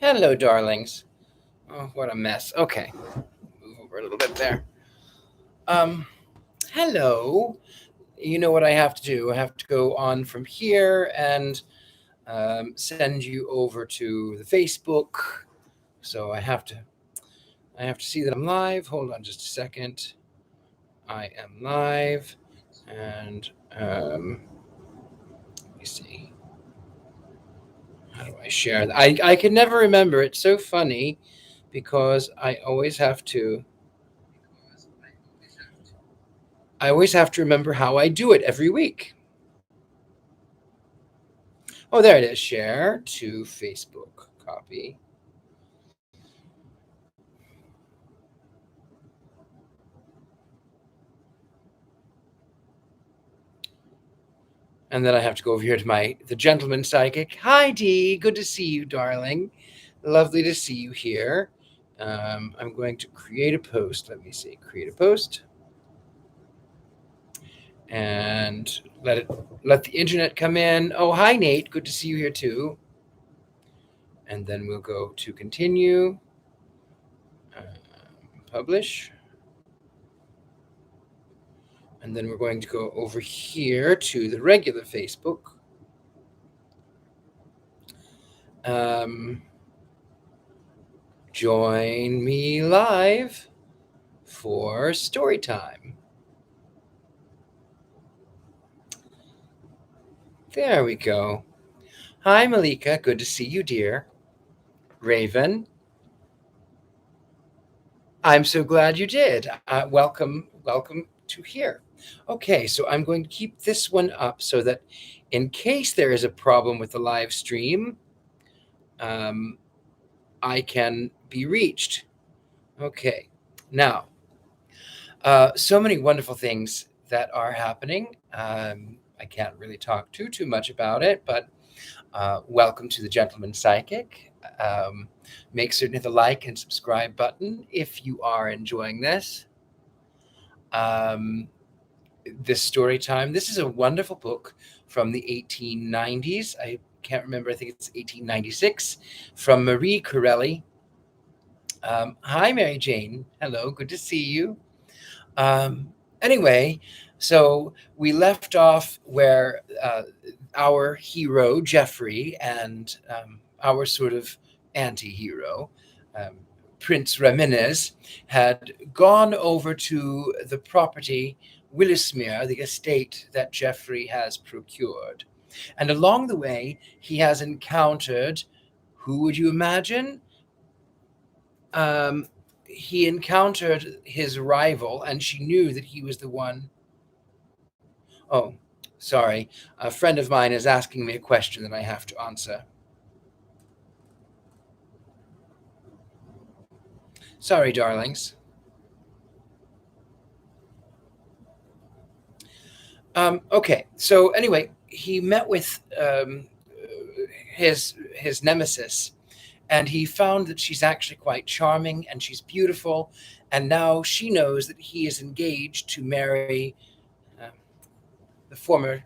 Hello, darlings. Oh, what a mess. Okay, move over a little bit there. Um, Hello. You know what I have to do? I have to go on from here and send you over to the Facebook. So I have to see that I'm live. Hold on just a second. I am live, and let me see. How do I share that? I can never remember. It's so funny because I always have to remember how I do it every week. Oh, there it is. Share to Facebook. Copy. And then I have to go over here to the gentleman psychic. Hi, Dee. Good to see you, darling. Lovely to see you here. I'm going to create a post. Let me see. Create a post. And let the internet come in. Oh, hi, Nate. Good to see you here too. And then we'll go to continue. Publish. And then we're going to go over here to the regular Facebook. Join me live for story time. There we go. Hi, Malika. Good to see you, dear. Raven. I'm so glad you did. Welcome to here. Okay, so I'm going to keep this one up so that in case there is a problem with the live stream, I can be reached. Okay, now, so many wonderful things that are happening. I can't really talk too much about it, but welcome to the Gentleman Psychic. Make certain to hit the like and subscribe button if you are enjoying this. This story time. This is a wonderful book from the 1890s. I can't remember. I think it's 1896 from Marie Corelli. Hi, Mary Jane. Hello. Good to see you. Anyway, so we left off where our hero, Geoffrey, and our sort of anti-hero, Prince Ramirez, had gone over to the property Willismere, the estate that Geoffrey has procured. And along the way, he has encountered, who would you imagine? He encountered his rival, and she knew that he was the one. Oh, sorry. A friend of mine is asking me a question that I have to answer. Sorry, darlings. Okay, so anyway, he met with his nemesis, and he found that she's actually quite charming and she's beautiful, and now she knows that he is engaged to marry the former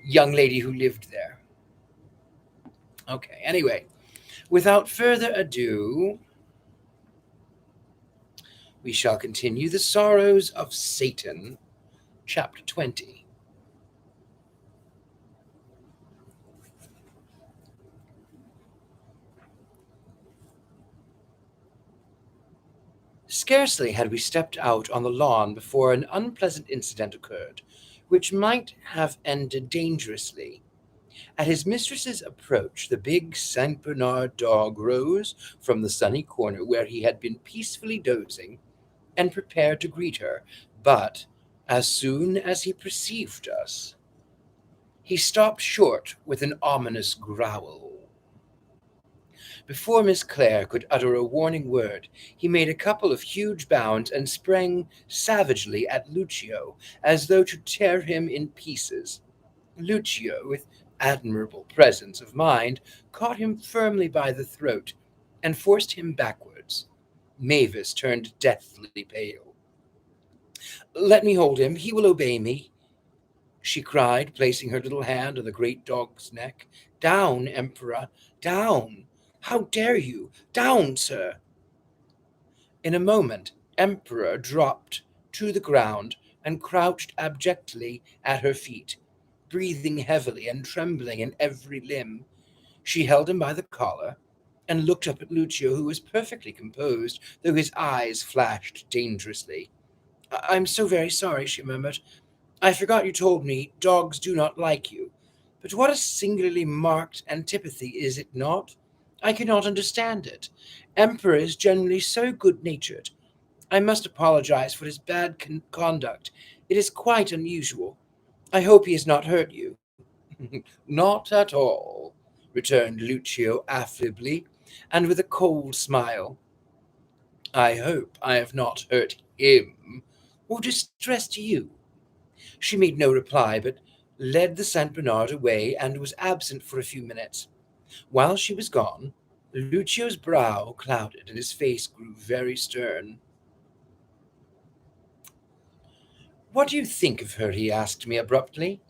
young lady who lived there. Okay, anyway, without further ado, we shall continue the sorrows of Satan, chapter 20. Scarcely had we stepped out on the lawn before an unpleasant incident occurred, which might have ended dangerously. At his mistress's approach, the big St. Bernard dog rose from the sunny corner where he had been peacefully dozing and prepared to greet her, but as soon as he perceived us, he stopped short with an ominous growl. Before Miss Clare could utter a warning word, he made a couple of huge bounds and sprang savagely at Lucio, as though to tear him in pieces. Lucio, with admirable presence of mind, caught him firmly by the throat and forced him backwards. Mavis turned deathly pale. "Let me hold him. He will obey me," she cried, placing her little hand on the great dog's neck. "Down, Emperor, down. How dare you? Down, sir! In a moment, Emperor dropped to the ground and crouched abjectly at her feet, breathing heavily and trembling in every limb. She held him by the collar and looked up at Lucio, who was perfectly composed, though his eyes flashed dangerously. "I'm so very sorry," she murmured. "I forgot you told me dogs do not like you. But what a singularly marked antipathy, is it not? I cannot understand it. Emperor is generally so good-natured. I must apologize for his bad conduct. It is quite unusual. I hope he has not hurt you." "Not at all," returned Lucio affably, and with a cold smile. "I hope I have not hurt him, or distressed you." She made no reply, but led the Saint Bernard away and was absent for a few minutes. While she was gone, Lucio's brow clouded and his face grew very stern. "What do you think of her?" he asked me abruptly.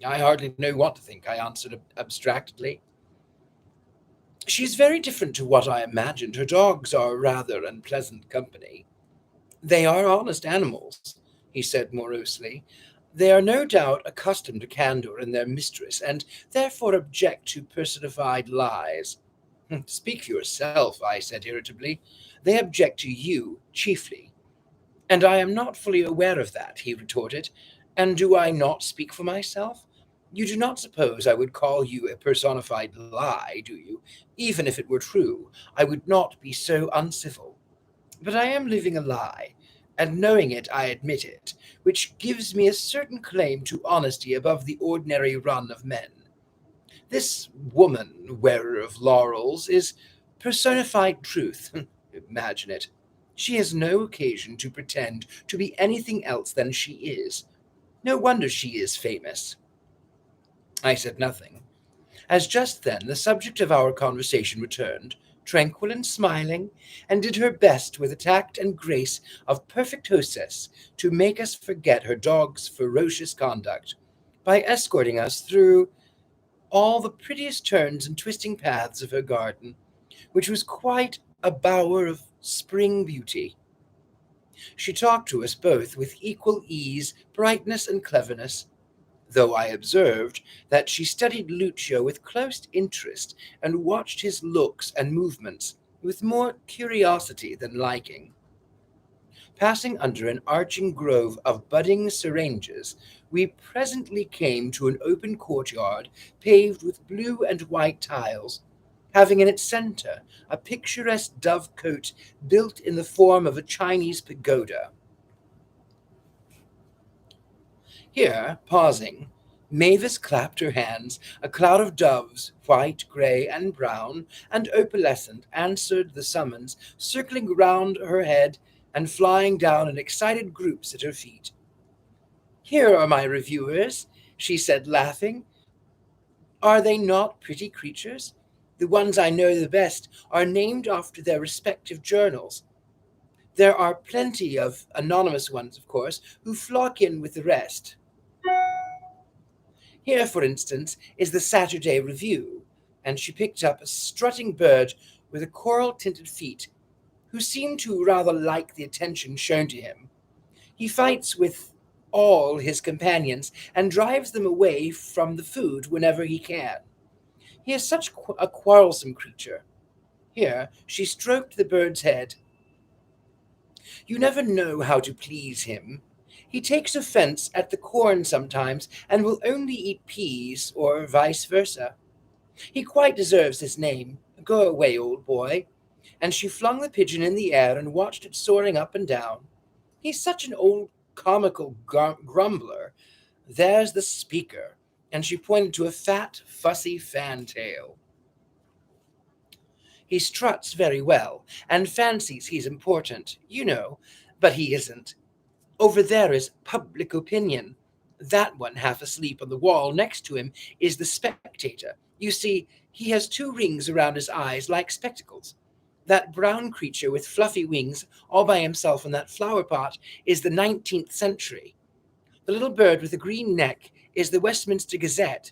"I hardly know what to think," I answered abstractedly. "She is very different to what I imagined. Her dogs are rather unpleasant company." "They are honest animals," he said morosely. "They are no doubt accustomed to candor in their mistress, and therefore object to personified lies." "Speak for yourself," I said irritably. "They object to you, chiefly." "And I am not fully aware of that," he retorted. "And do I not speak for myself? You do not suppose I would call you a personified lie, do you? Even if it were true, I would not be so uncivil. But I am living a lie, and knowing it, I admit it, which gives me a certain claim to honesty above the ordinary run of men. This woman, wearer of laurels, is personified truth. Imagine it. She has no occasion to pretend to be anything else than she is. No wonder she is famous." I said nothing, as just then the subject of our conversation returned, tranquil and smiling, and did her best with the tact and grace of perfect hostess to make us forget her dog's ferocious conduct, by escorting us through all the prettiest turns and twisting paths of her garden, which was quite a bower of spring beauty. She talked to us both with equal ease, brightness, and cleverness, though I observed that she studied Lucio with close interest and watched his looks and movements with more curiosity than liking. Passing under an arching grove of budding syringas, we presently came to an open courtyard paved with blue and white tiles, having in its center a picturesque dovecote built in the form of a Chinese pagoda. Here, pausing, Mavis clapped her hands. A cloud of doves, white, grey, and brown, and opalescent, answered the summons, circling round her head and flying down in excited groups at her feet. "Here are my reviewers," she said, laughing. "Are they not pretty creatures? The ones I know the best are named after their respective journals. There are plenty of anonymous ones, of course, who flock in with the rest. Here, for instance, is the Saturday Review," and she picked up a strutting bird with a coral-tinted feet, who seemed to rather like the attention shown to him. He fights with all his companions and drives them away from the food whenever he can. He is such a quarrelsome creature. Here she stroked the bird's head. "You never know how to please him. He takes offense at the corn sometimes, and will only eat peas, or vice versa. He quite deserves his name. Go away, old boy." And she flung the pigeon in the air and watched it soaring up and down. "He's such an old comical grumbler. There's the speaker," and she pointed to a fat, fussy fantail. "He struts very well, and fancies he's important, you know, but he isn't. Over there is Public Opinion. That one, half asleep on the wall next to him, is the Spectator. You see, he has two rings around his eyes like spectacles. That brown creature with fluffy wings, all by himself in that flower pot, is the 19th Century. The little bird with the green neck is the Westminster Gazette.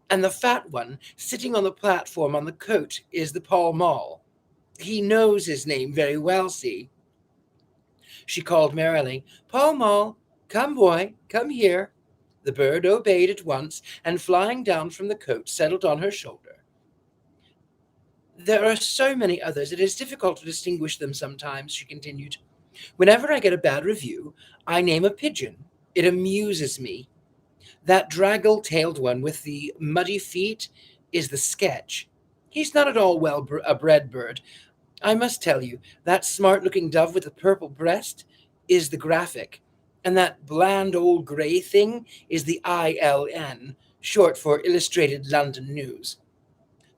And the fat one sitting on the platform on the coat is the Pall Mall. He knows his name very well, see. She called merrily, Pall Mall, come, boy, come here. The bird obeyed at once, and flying down from the coat, settled on her shoulder. There are so many others, it is difficult to distinguish them sometimes, she continued. Whenever I get a bad review, I name a pigeon. It amuses me. That draggle-tailed one with the muddy feet is the sketch. He's not at all well a bred bird. I must tell you, that smart-looking dove with the purple breast is the graphic, and that bland old grey thing is the ILN, short for Illustrated London News.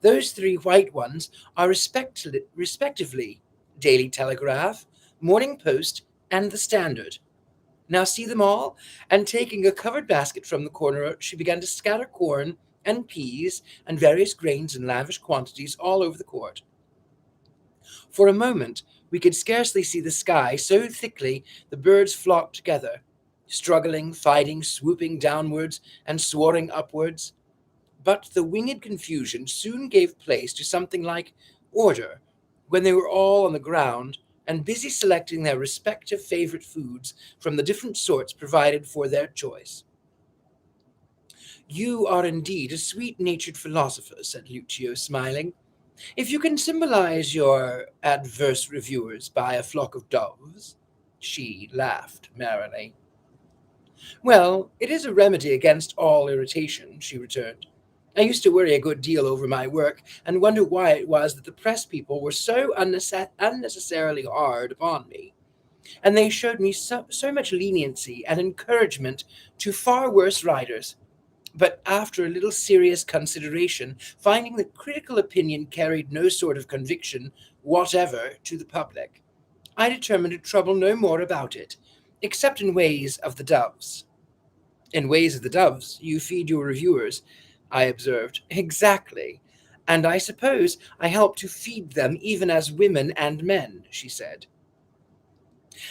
Those three white ones are respectively Daily Telegraph, Morning Post, and the Standard. Now see them all? And taking a covered basket from the corner, she began to scatter corn and peas and various grains in lavish quantities all over the court. For a moment, we could scarcely see the sky, so thickly the birds flocked together, struggling, fighting, swooping downwards, and soaring upwards. But the winged confusion soon gave place to something like order, when they were all on the ground and busy selecting their respective favorite foods from the different sorts provided for their choice. You are indeed a sweet-natured philosopher, said Lucio, smiling. If you can symbolize your adverse reviewers by a flock of doves. She laughed merrily. Well, it is a remedy against all irritation, she returned. I used to worry a good deal over my work and wonder why it was that the press people were so unnecessarily hard upon me. And they showed me so much leniency and encouragement to far worse writers. But after a little serious consideration, finding that critical opinion carried no sort of conviction whatever to the public, I determined to trouble no more about it, except in ways of the doves. In ways of the doves, you feed your reviewers, I observed. Exactly. And I suppose I help to feed them even as women and men, she said.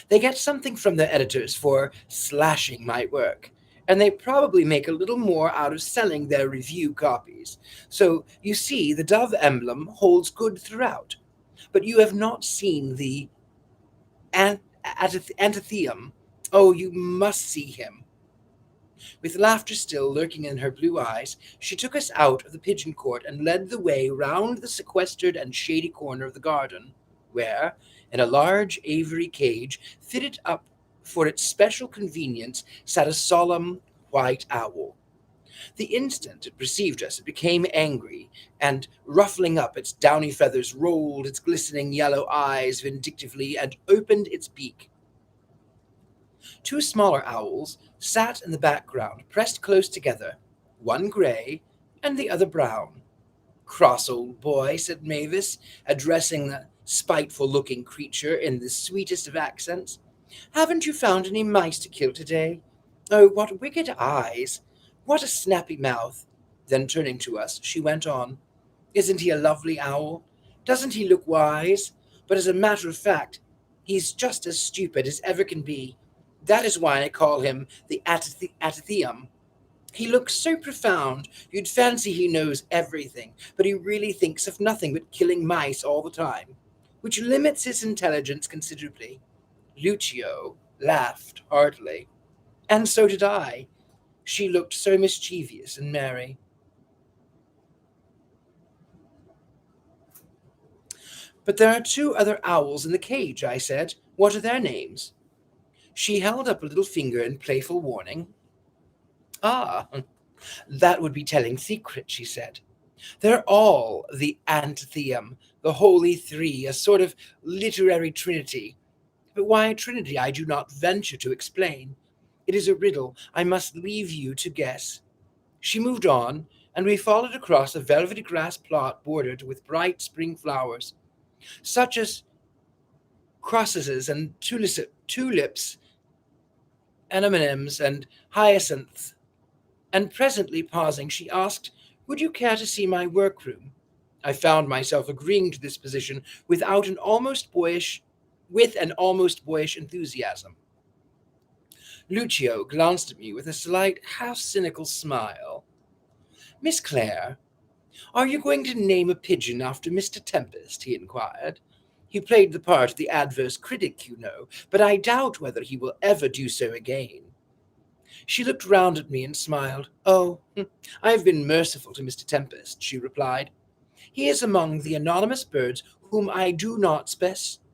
They get something from their editors for slashing my work, and they probably make a little more out of selling their review copies. So, you see, the dove emblem holds good throughout. But you have not seen the antitheum. Oh, you must see him. With laughter still lurking in her blue eyes, she took us out of the pigeon court and led the way round the sequestered and shady corner of the garden, where, in a large aviary cage fitted up for its special convenience, sat a solemn white owl. The instant it perceived us, it became angry, and, ruffling up its downy feathers, rolled its glistening yellow eyes vindictively and opened its beak. Two smaller owls sat in the background, pressed close together, one grey and the other brown. Cross old boy, said Mavis, addressing the spiteful-looking creature in the sweetest of accents. Haven't you found any mice to kill today? Oh, what wicked eyes! What a snappy mouth! Then turning to us, she went on. Isn't he a lovely owl? Doesn't he look wise? But as a matter of fact, he's just as stupid as ever can be. That is why I call him the Athetheum. He looks so profound, you'd fancy he knows everything, but he really thinks of nothing but killing mice all the time, which limits his intelligence considerably. Lucio laughed heartily. And so did I. She looked so mischievous and merry. But there are two other owls in the cage, I said. What are their names? She held up a little finger in playful warning. Ah, that would be telling secrets, she said. They're all the antitheum, the holy three, a sort of literary trinity. But why a trinity I do not venture to explain. It is a riddle I must leave you to guess. She moved on, and we followed across a velvety grass plot bordered with bright spring flowers, such as crosses and tulips, anemones, and hyacinths. And presently pausing, she asked, Would you care to see my workroom? I found myself agreeing to this position with an almost boyish enthusiasm. Lucio glanced at me with a slight, half-cynical smile. Miss Clare, are you going to name a pigeon after Mr. Tempest? He inquired. He played the part of the adverse critic, you know, but I doubt whether he will ever do so again. She looked round at me and smiled. Oh, I have been merciful to Mr. Tempest, she replied. He is among the anonymous birds whom I do not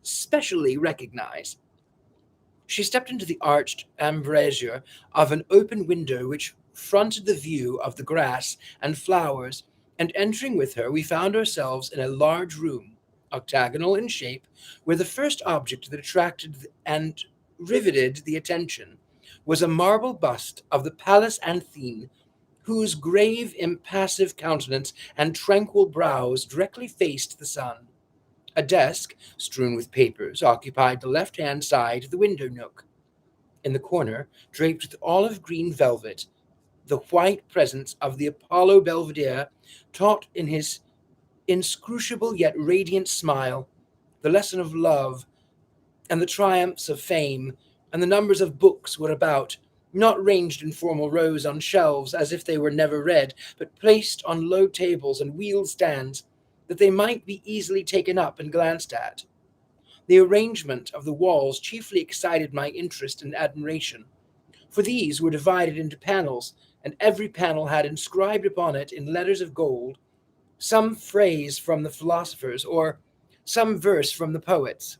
specially recognize. She stepped into the arched embrasure of an open window which fronted the view of the grass and flowers, and entering with her, we found ourselves in a large room, octagonal in shape, where the first object that attracted and riveted the attention was a marble bust of the Pallas Athene, whose grave, impassive countenance and tranquil brows directly faced the sun. A desk, strewn with papers, occupied the left-hand side of the window nook. In the corner, draped with olive green velvet, the white presence of the Apollo Belvedere taught in his inscrutable yet radiant smile the lesson of love and the triumphs of fame, and the numbers of books were about, not ranged in formal rows on shelves as if they were never read, but placed on low tables and wheeled stands, that they might be easily taken up and glanced at. The arrangement of the walls chiefly excited my interest and admiration, for these were divided into panels, and every panel had inscribed upon it in letters of gold some phrase from the philosophers or some verse from the poets.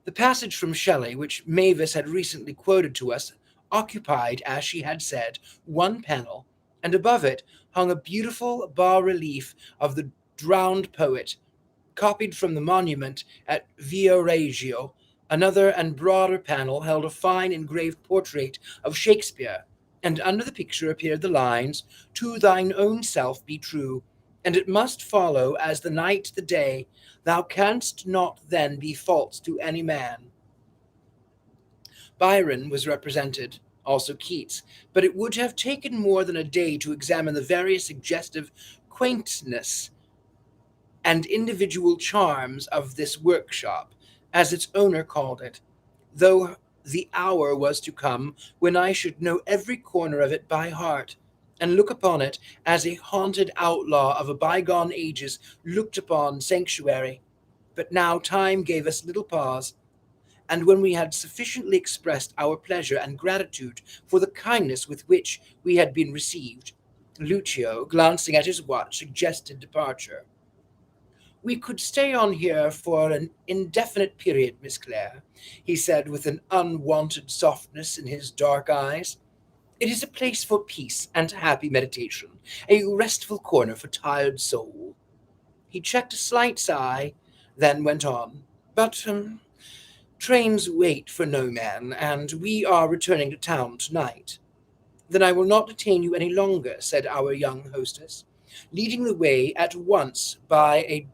The passage from Shelley, which Mavis had recently quoted to us, occupied, as she had said, one panel, and above it hung a beautiful bas relief of the drowned poet, copied from the monument at Viareggio. Another and broader panel held a fine engraved portrait of Shakespeare, and under the picture appeared the lines, "To thine own self be true, and it must follow as the night the day, thou canst not then be false to any man." Byron was represented, also Keats, but it would have taken more than a day to examine the various suggestive quaintness and individual charms of this workshop, as its owner called it, though the hour was to come when I should know every corner of it by heart, and look upon it as a haunted outlaw of a bygone ages looked upon sanctuary. But now time gave us little pause, and when we had sufficiently expressed our pleasure and gratitude for the kindness with which we had been received, Lucio, glancing at his watch, suggested departure. "We could stay on here for an indefinite period, Miss Clare," he said with an unwonted softness in his dark eyes. "It is a place for peace and happy meditation, a restful corner for tired soul." He checked a slight sigh, then went on. "But trains wait for no man, and we are returning to town tonight." "Then I will not detain you any longer," said our young hostess, leading the way at once by a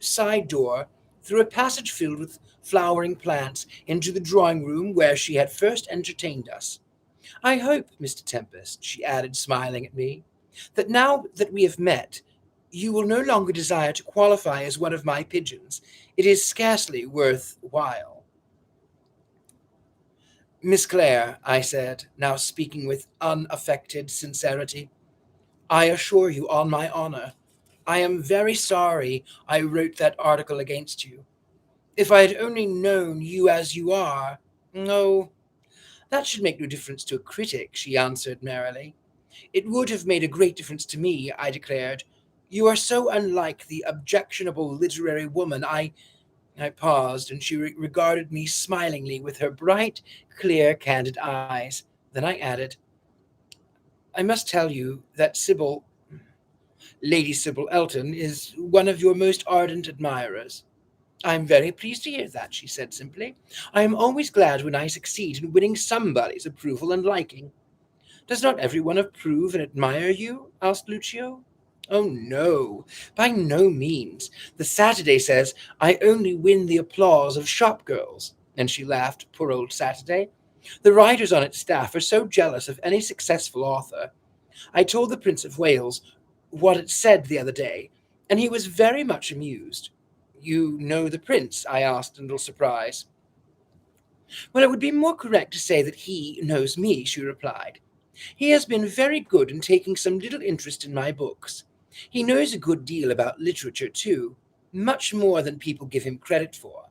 side door, through a passage filled with flowering plants, into the drawing room where she had first entertained us. "I hope, Mr. Tempest," she added, smiling at me, "that now that we have met, you will no longer desire to qualify as one of my pigeons. It is scarcely worth while." "Miss Clare," I said, now speaking with unaffected sincerity, "I assure you on my honor, I am very sorry I wrote that article against you. If I had only known you as you are— Oh, that should make no difference to a critic," she answered merrily. "It would have made a great difference to me," I declared. "You are so unlike the objectionable literary woman I paused, and she regarded me smilingly with her bright, clear, candid eyes. Then I added, "I must tell you that Lady Sybil Elton, is one of your most ardent admirers." "I am very pleased to hear that," she said simply. "I am always glad when I succeed in winning somebody's approval and liking." "Does not everyone approve and admire you?" asked Lucio. "Oh, no, by no means. The Saturday says I only win the applause of shop girls," and she laughed, poor old Saturday. "The writers on its staff are so jealous of any successful author. I told the Prince of Wales what it said the other day, and he was very much amused." "You know the Prince?" I asked in a little surprise. "Well, it would be more correct to say that he knows me," she replied. He has been very good in taking some little interest in my books. He knows a good deal about literature, too, much more than people give him credit for.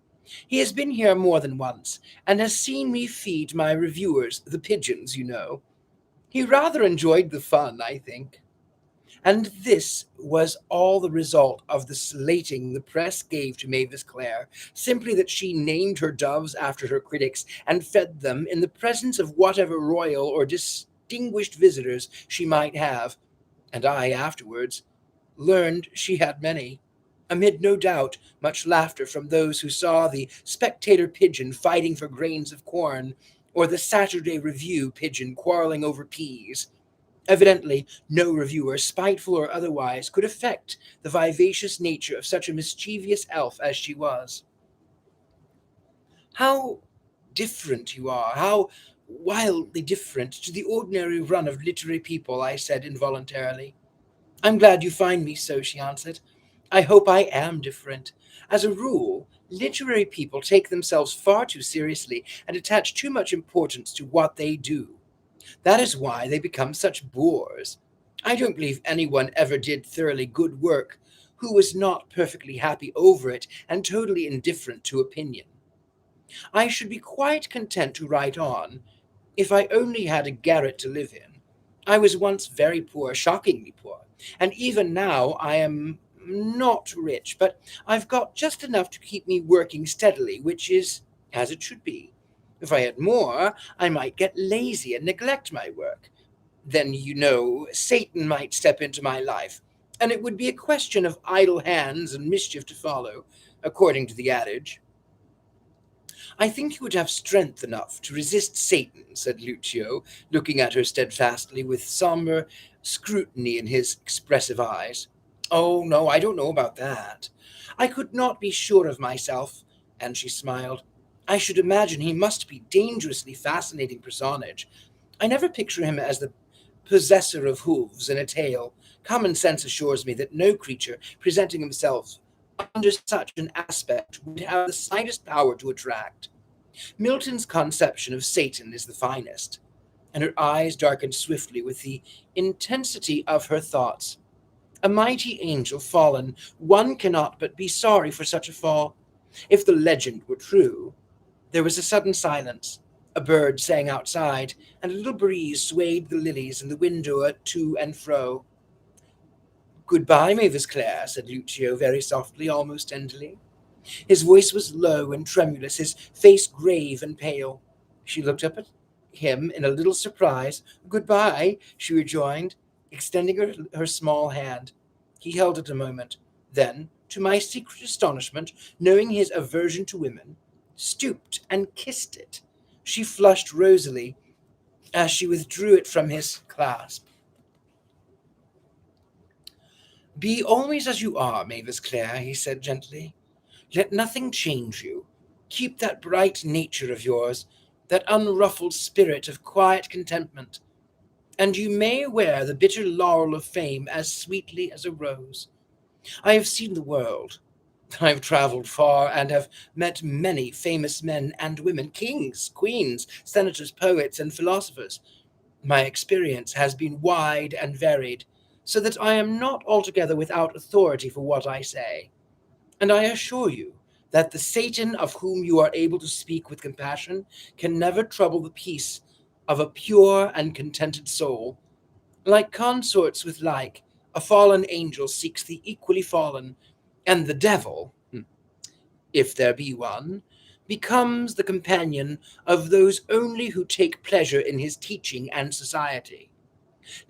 He has been here more than once, and has seen me feed my reviewers, the pigeons, you know. He rather enjoyed the fun, I think. And this was all the result of the slating the press gave to Mavis Clare, simply that she named her doves after her critics and fed them in the presence of whatever royal or distinguished visitors she might have, and I afterwards learned she had many, amid no doubt much laughter from those who saw the spectator pigeon fighting for grains of corn, or the Saturday Review pigeon quarreling over peas. Evidently, no reviewer, spiteful or otherwise, could affect the vivacious nature of such a mischievous elf as she was. How different you are, how wildly different to the ordinary run of literary people, I said involuntarily. I'm glad you find me so, she answered. I hope I am different. As a rule, literary people take themselves far too seriously and attach too much importance to what they do. That is why they become such bores. I don't believe anyone ever did thoroughly good work who was not perfectly happy over it and totally indifferent to opinion. I should be quite content to write on, if I only had a garret to live in. I was once very poor, shockingly poor, and even now I am not rich, but I've got just enough to keep me working steadily, which is as it should be. If I had more, I might get lazy and neglect my work. Then, you know, Satan might step into my life, and it would be a question of idle hands and mischief to follow, according to the adage. I think you would have strength enough to resist Satan, said Lucio, looking at her steadfastly with sombre scrutiny in his expressive eyes. Oh, no, I don't know about that. I could not be sure of myself, and she smiled. I should imagine he must be dangerously fascinating personage. I never picture him as the possessor of hooves and a tail. Common sense assures me that no creature presenting himself under such an aspect would have the slightest power to attract. Milton's conception of Satan is the finest, and her eyes darkened swiftly with the intensity of her thoughts. A mighty angel fallen, one cannot but be sorry for such a fall. If the legend were true. There was a sudden silence. A bird sang outside, and a little breeze swayed the lilies in the window to and fro. Goodbye, Mavis Clare, said Lucio very softly, almost tenderly. His voice was low and tremulous, his face grave and pale. She looked up at him in a little surprise. Goodbye, she rejoined, extending her small hand. He held it a moment. Then, to my secret astonishment, knowing his aversion to women, stooped and kissed it. She flushed rosily as she withdrew it from his clasp. Be always as you are, Mavis Clare, he said gently. Let nothing change you. Keep that bright nature of yours, that unruffled spirit of quiet contentment, and you may wear the bitter laurel of fame as sweetly as a rose. I have seen the world. I have travelled far and have met many famous men and women, kings, queens, senators, poets, and philosophers. My experience has been wide and varied, so that I am not altogether without authority for what I say. And I assure you that the Satan of whom you are able to speak with compassion can never trouble the peace of a pure and contented soul. Like consorts with like, a fallen angel seeks the equally fallen, and the devil, if there be one, becomes the companion of those only who take pleasure in his teaching and society.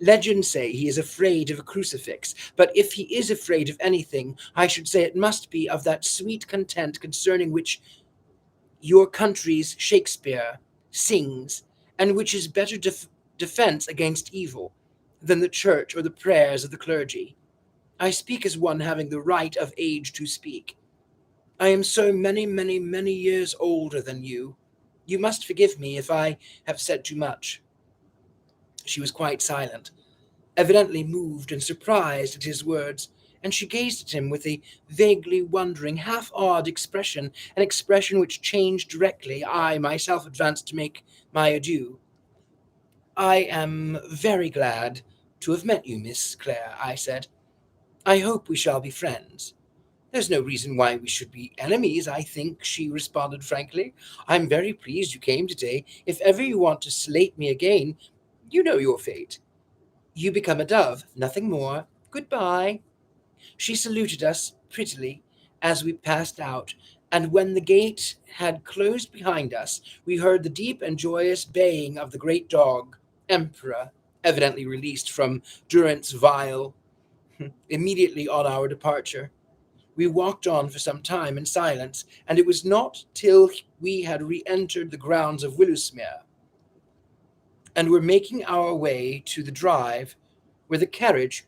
Legends say he is afraid of a crucifix, but if he is afraid of anything, I should say it must be of that sweet content concerning which your country's Shakespeare sings, and which is better defense against evil than the church or the prayers of the clergy. I speak as one having the right of age to speak. I am so many, many, many years older than you. You must forgive me if I have said too much. She was quite silent, evidently moved and surprised at his words, and she gazed at him with a vaguely wondering, half-awed expression, an expression which changed directly I myself advanced to make my adieu. I am very glad to have met you, Miss Clare, I said. I hope we shall be friends. There's no reason why we should be enemies, I think, she responded frankly. I'm very pleased you came today. If ever you want to slate me again, you know your fate. You become a dove, nothing more. Goodbye. She saluted us prettily as we passed out, and when the gate had closed behind us, we heard the deep and joyous baying of the great dog, Emperor, evidently released from durance vile, immediately on our departure. We walked on for some time in silence, and it was not till we had re-entered the grounds of Willusmere and were making our way to the drive where the carriage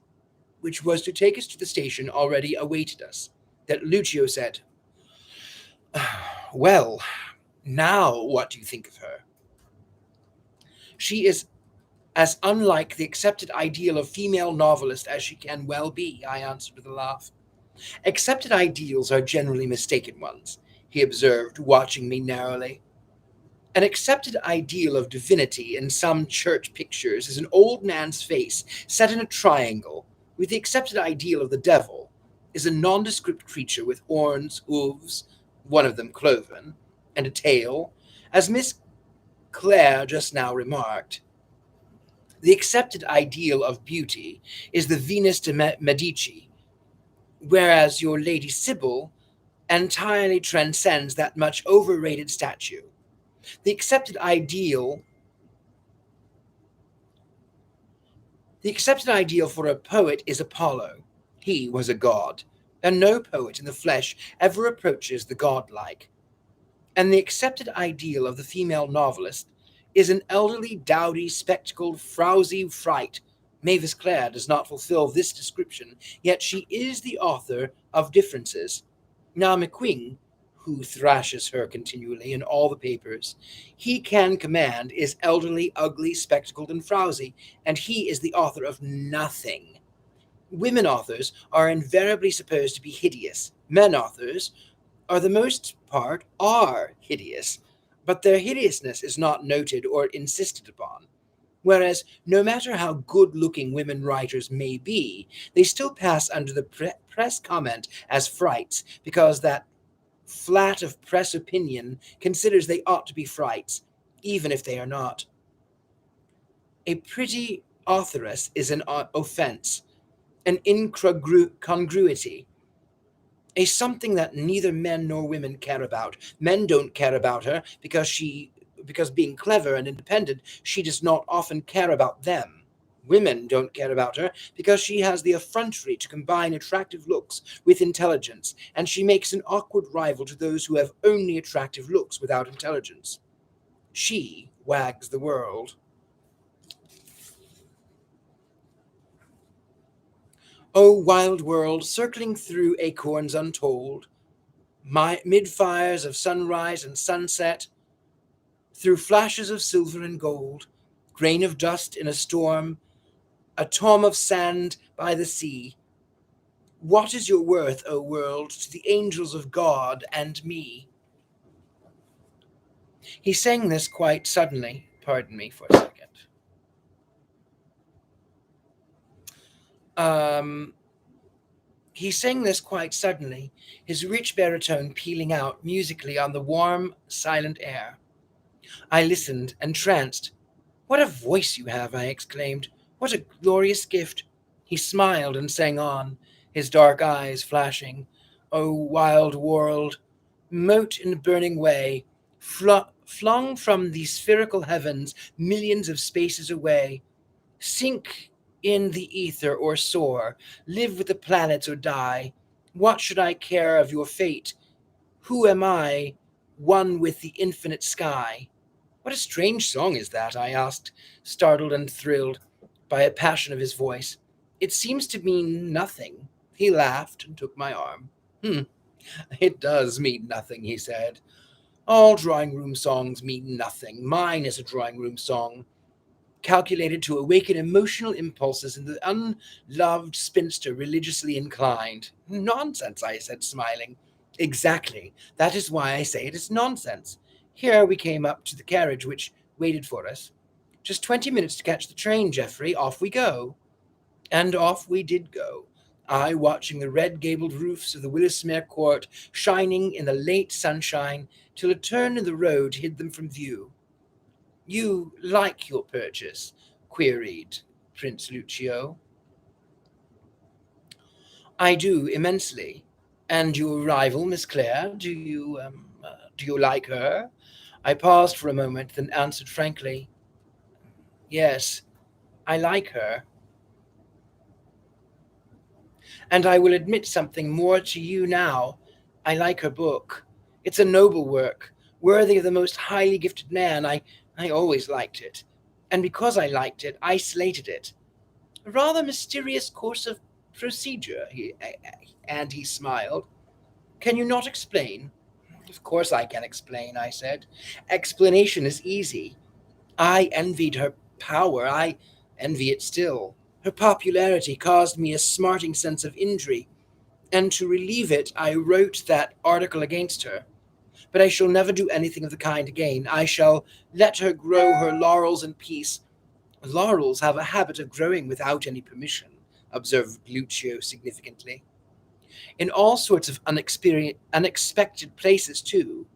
which was to take us to the station already awaited us, that Lucio said, "Well, now what do you think of her?" "She is as unlike the accepted ideal of female novelist as she can well be," I answered with a laugh. "Accepted ideals are generally mistaken ones," he observed, watching me narrowly. "An accepted ideal of divinity in some church pictures is an old man's face set in a triangle, with the accepted ideal of the devil is a nondescript creature with horns, hooves, one of them cloven, and a tail, as Miss Clare just now remarked. The accepted ideal of beauty is the Venus de Medici, whereas your Lady Sybil entirely transcends that much overrated statue. The accepted ideal The accepted ideal for a poet is Apollo. He was a god, and no poet in the flesh ever approaches the godlike. And the accepted ideal of the female novelist is an elderly, dowdy, spectacled, frowsy fright. Mavis Clare does not fulfill this description, yet she is the author of Differences. Now McQueen, who thrashes her continually in all the papers, he can command, is elderly, ugly, spectacled, and frowsy, and he is the author of nothing. Women authors are invariably supposed to be hideous. Men authors, are the most part, are hideous, but their hideousness is not noted or insisted upon. Whereas, no matter how good looking women writers may be, they still pass under the press comment as frights, because that flat of press opinion considers they ought to be frights, even if they are not. A pretty authoress is an offense, an incongruity, a something that neither men nor women care about. Men don't care about her because being clever and independent, she does not often care about them. Women don't care about her because she has the effrontery to combine attractive looks with intelligence, and she makes an awkward rival to those who have only attractive looks without intelligence. She wags the world. O wild world, circling through acorns untold, my mid-fires of sunrise and sunset, through flashes of silver and gold, grain of dust in a storm, a tom of sand by the sea. What is your worth, O world, to the angels of God and me? He sang this quite suddenly. Pardon me for a second. Um, he sang this quite suddenly, his rich baritone pealing out musically on the warm, silent air. I listened, entranced. "What a voice you have!" I exclaimed. "What a glorious gift!" He smiled and sang on, his dark eyes flashing. "O wild world, mote in burning way, flung from the spherical heavens millions of spaces away, sink in the ether or soar, live with the planets or die. What should I care of your fate? Who am I, one with the infinite sky?" "What a strange song is that?" I asked, startled and thrilled by a passion of his voice. "It seems to mean nothing." He laughed and took my arm. "Hmm, it does mean nothing," he said. "All drawing-room songs mean nothing. Mine is a drawing-room song, calculated to awaken emotional impulses in the unloved spinster religiously inclined." "Nonsense," I said, smiling. "Exactly. That is why I say it is nonsense." Here we came up to the carriage which waited for us. Just 20 minutes to catch the train, Geoffrey. Off we go. And off we did go, I watching the red-gabled roofs of the Willesmere Court shining in the late sunshine till a turn in the road hid them from view. "You like your purchase?" queried Prince Lucio. "I do immensely. And your rival, Miss Clare, do you like her?" I paused for a moment, then answered frankly, "Yes, I like her. And I will admit something more to you now. I like her book. It's a noble work, worthy of the most highly gifted man. I always liked it. And because I liked it, I slated it. A rather mysterious course of procedure, and he smiled. Can you not explain?" "Of course I can explain," I said. "Explanation is easy. I envied her power. I envy it still. Her popularity caused me a smarting sense of injury, and to relieve it, I wrote that article against her. But I shall never do anything of the kind again. I shall let her grow her laurels in peace." "Laurels have a habit of growing without any permission," observed Lucio significantly. "In all sorts of unexpected places, too.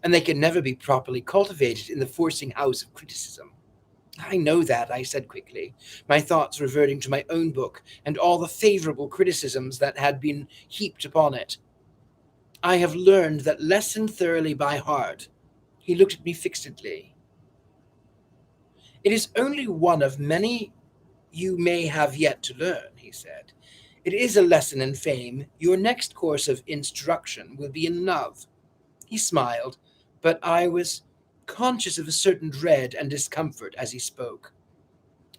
And they can never be properly cultivated in the forcing house of criticism." "I know that," I said quickly, my thoughts reverting to my own book and all the favourable criticisms that had been heaped upon it. "I have learned that lesson thoroughly by heart." He looked at me fixedly. "It is only one of many you may have yet to learn," he said. "It is a lesson in fame. Your next course of instruction will be in love." He smiled, but I was conscious of a certain dread and discomfort as he spoke.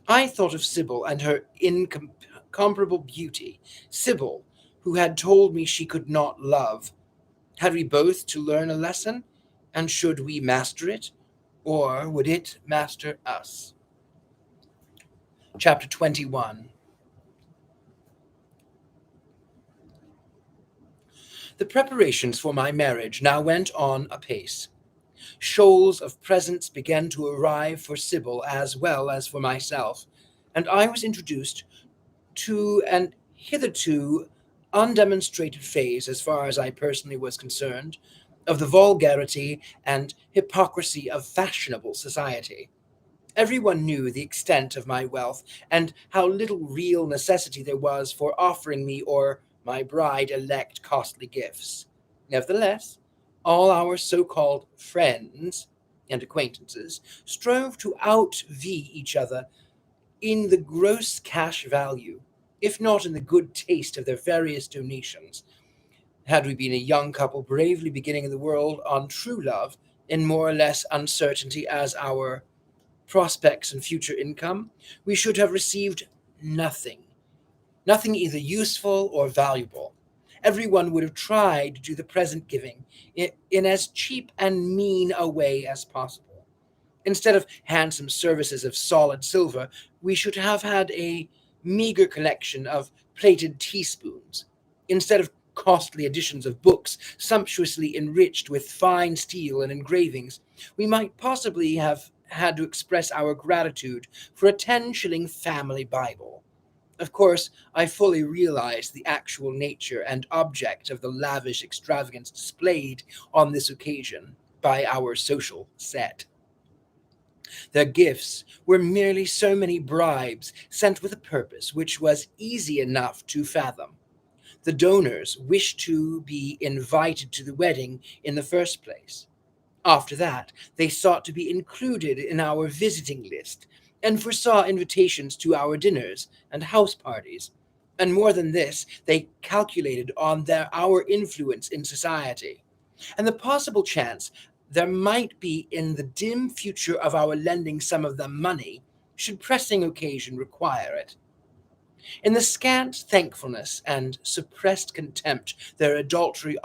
I thought of Sybil and her incomparable beauty. Sybil, who had told me she could not love. Had we both to learn a lesson? And should we master it? Or would it master us? Chapter 21. The preparations for my marriage now went on apace. Shoals of presents began to arrive for Sybil as well as for myself, and I was introduced to an hitherto undemonstrated phase, as far as I personally was concerned, of the vulgarity and hypocrisy of fashionable society. Everyone knew the extent of my wealth and how little real necessity there was for offering me or my bride elect costly gifts. Nevertheless, all our so called friends and acquaintances strove to outvie each other in the gross cash value, if not in the good taste of their various donations. Had we been a young couple bravely beginning in the world on true love, in more or less uncertainty as our prospects and future income, we should have received nothing, nothing either useful or valuable. Everyone would have tried to do the present giving in as cheap and mean a way as possible. Instead of handsome services of solid silver, we should have had a meager collection of plated teaspoons. Instead of costly editions of books sumptuously enriched with fine steel and engravings, we might possibly have had to express our gratitude for a 10-shilling family Bible. Of course, I fully realized the actual nature and object of the lavish extravagance displayed on this occasion by our social set. Their gifts were merely so many bribes sent with a purpose which was easy enough to fathom. The donors wished to be invited to the wedding in the first place. After that, they sought to be included in our visiting list and foresaw invitations to our dinners and house parties. And more than this, they calculated on our influence in society and the possible chance there might be in the dim future of our lending some of them money, should pressing occasion require it. In the scant thankfulness and suppressed contempt their adultery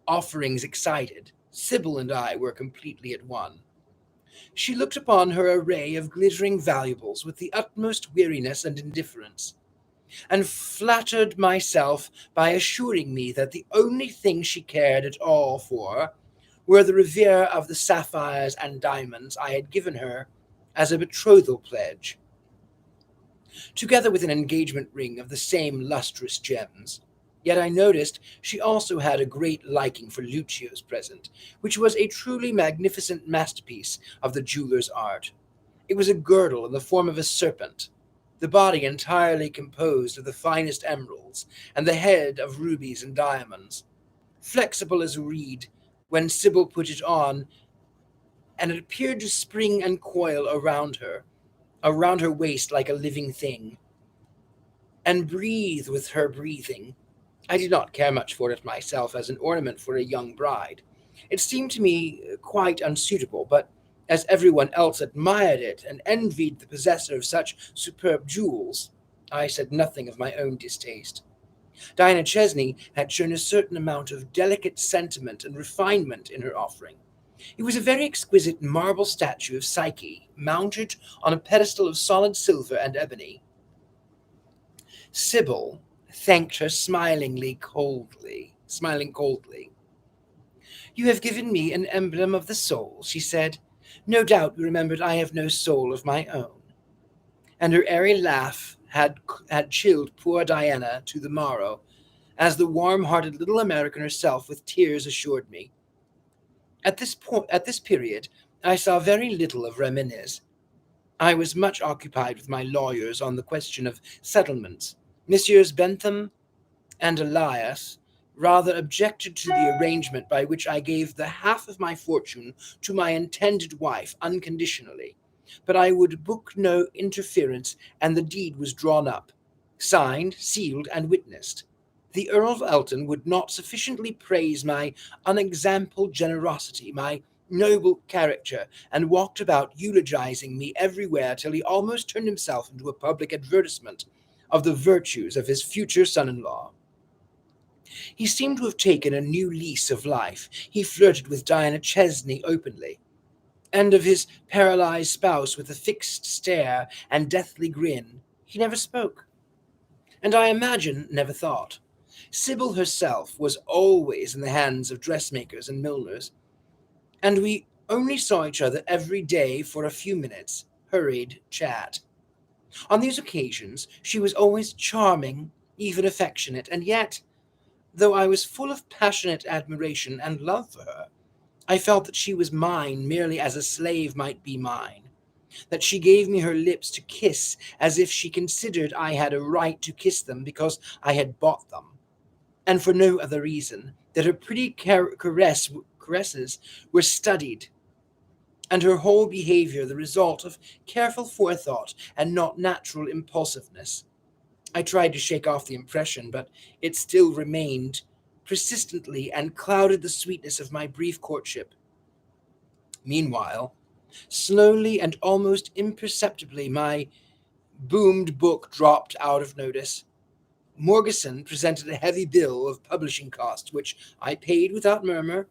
offerings excited, Sybil and I were completely at one. She looked upon her array of glittering valuables with the utmost weariness and indifference, and flattered myself by assuring me that the only thing she cared at all for were the revere of the sapphires and diamonds I had given her as a betrothal pledge, together with an engagement ring of the same lustrous gems. Yet I noticed she also had a great liking for Lucio's present, which was a truly magnificent masterpiece of the jeweller's art. It was a girdle in the form of a serpent, the body entirely composed of the finest emeralds, and the head of rubies and diamonds. Flexible as a reed, when Sybil put it on, and it appeared to spring and coil around her waist like a living thing, and breathe with her breathing. I did not care much for it myself as an ornament for a young bride. It seemed to me quite unsuitable, but as everyone else admired it and envied the possessor of such superb jewels, I said nothing of my own distaste. Diana Chesney had shown a certain amount of delicate sentiment and refinement in her offering. It was a very exquisite marble statue of Psyche, mounted on a pedestal of solid silver and ebony. Sybil thanked her smiling coldly. "You have given me an emblem of the soul," she said. "No doubt you remembered I have no soul of my own." And her airy laugh had chilled poor Diana to the marrow, as the warm-hearted little American herself with tears assured me. At this period, I saw very little of Reminis. I was much occupied with my lawyers on the question of settlements. Messieurs Bentham and Elias rather objected to the arrangement by which I gave the half of my fortune to my intended wife unconditionally, but I would brook no interference, and the deed was drawn up, signed, sealed, and witnessed. The Earl of Elton would not sufficiently praise my unexampled generosity, my noble character, and walked about eulogizing me everywhere till he almost turned himself into a public advertisement of the virtues of his future son-in-law. He seemed to have taken a new lease of life. He flirted with Diana Chesney openly, and of his paralyzed spouse with a fixed stare and deathly grin he never spoke, and I imagine never thought. Sybil herself was always in the hands of dressmakers and milliners, and we only saw each other every day for a few minutes' hurried chat. On these occasions she was always charming, even affectionate, and yet, though I was full of passionate admiration and love for her, I felt that she was mine merely as a slave might be mine, that she gave me her lips to kiss as if she considered I had a right to kiss them because I had bought them, and for no other reason, that her pretty caresses were studied, and her whole behavior the result of careful forethought and not natural impulsiveness. I tried to shake off the impression, but it still remained persistently and clouded the sweetness of my brief courtship. Meanwhile, slowly and almost imperceptibly, my boomed book dropped out of notice. Morgeson presented a heavy bill of publishing costs, which I paid without murmur.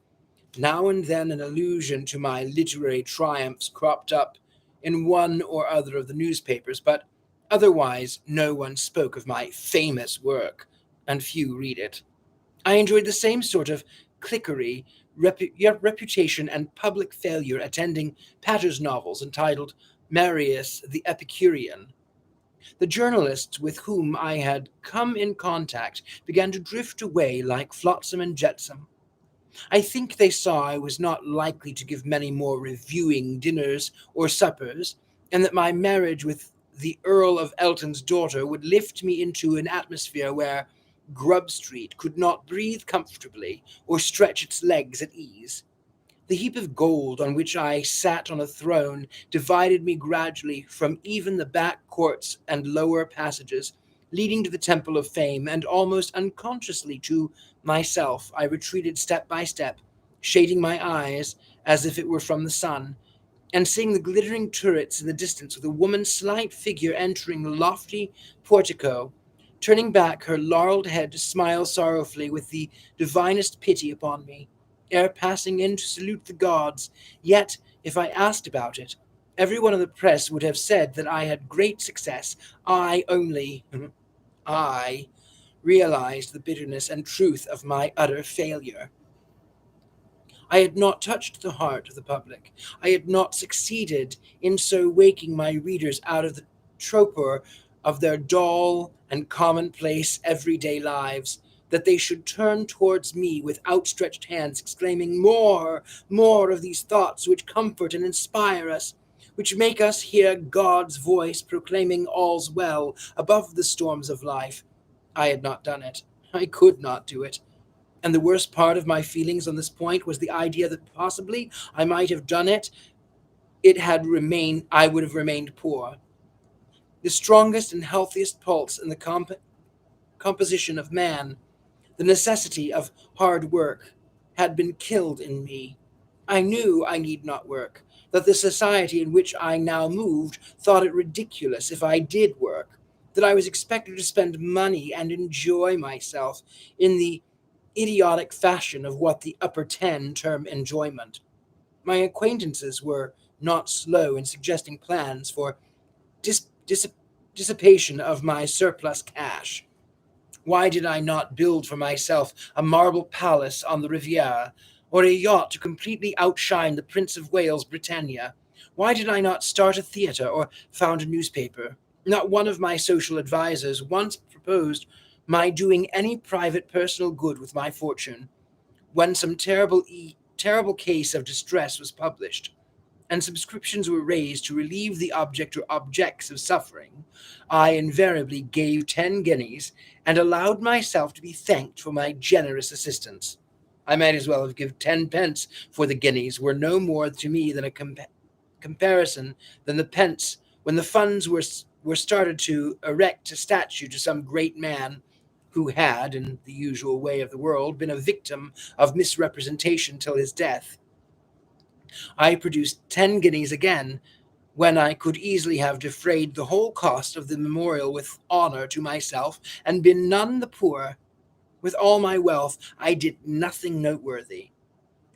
Now and then an allusion to my literary triumphs cropped up in one or other of the newspapers, but otherwise no one spoke of my famous work, and few read it. I enjoyed the same sort of cliquery, reputation, and public failure attending Pater's novels entitled Marius the Epicurean. The journalists with whom I had come in contact began to drift away like flotsam and jetsam. I think they saw I was not likely to give many more reviewing dinners or suppers, and that my marriage with the Earl of Elton's daughter would lift me into an atmosphere where Grub Street could not breathe comfortably or stretch its legs at ease. The heap of gold on which I sat on a throne divided me gradually from even the back courts and lower passages leading to the Temple of Fame, and almost unconsciously to myself I retreated step by step, shading my eyes as if it were from the sun, and seeing the glittering turrets in the distance with a woman's slight figure entering the lofty portico, turning back her laurelled head to smile sorrowfully with the divinest pity upon me, ere passing in to salute the gods. Yet, if I asked about it, every one in the press would have said that I had great success. I only, I, realized the bitterness and truth of my utter failure. I had not touched the heart of the public. I had not succeeded in so waking my readers out of the torpor of their dull and commonplace everyday lives, that they should turn towards me with outstretched hands, exclaiming, "More, more of these thoughts which comfort and inspire us, which make us hear God's voice proclaiming all's well above the storms of life." I had not done it. I could not do it. And the worst part of my feelings on this point was the idea that possibly I might have done it. I would have remained poor. The strongest and healthiest pulse in the composition of man, the necessity of hard work, had been killed in me. I knew I need not work, that the society in which I now moved thought it ridiculous if I did work, that I was expected to spend money and enjoy myself in the idiotic fashion of what the upper ten term enjoyment. My acquaintances were not slow in suggesting plans for dis- dis- dissipation of my surplus cash. Why did I not build for myself a marble palace on the Riviera, or a yacht to completely outshine the Prince of Wales' Britannia? Why did I not start a theatre or found a newspaper? Not one of my social advisers once proposed my doing any private personal good with my fortune. When some terrible case of distress was published, and subscriptions were raised to relieve the object or objects of suffering, I invariably gave 10 guineas and allowed myself to be thanked for my generous assistance. I might as well have given 10 pence, for the guineas were no more to me than a comparison than the pence when the funds were started to erect a statue to some great man who had, in the usual way of the world, been a victim of misrepresentation till his death. I produced 10 guineas again, when I could easily have defrayed the whole cost of the memorial with honour to myself, and been none the poorer. With all my wealth, I did nothing noteworthy.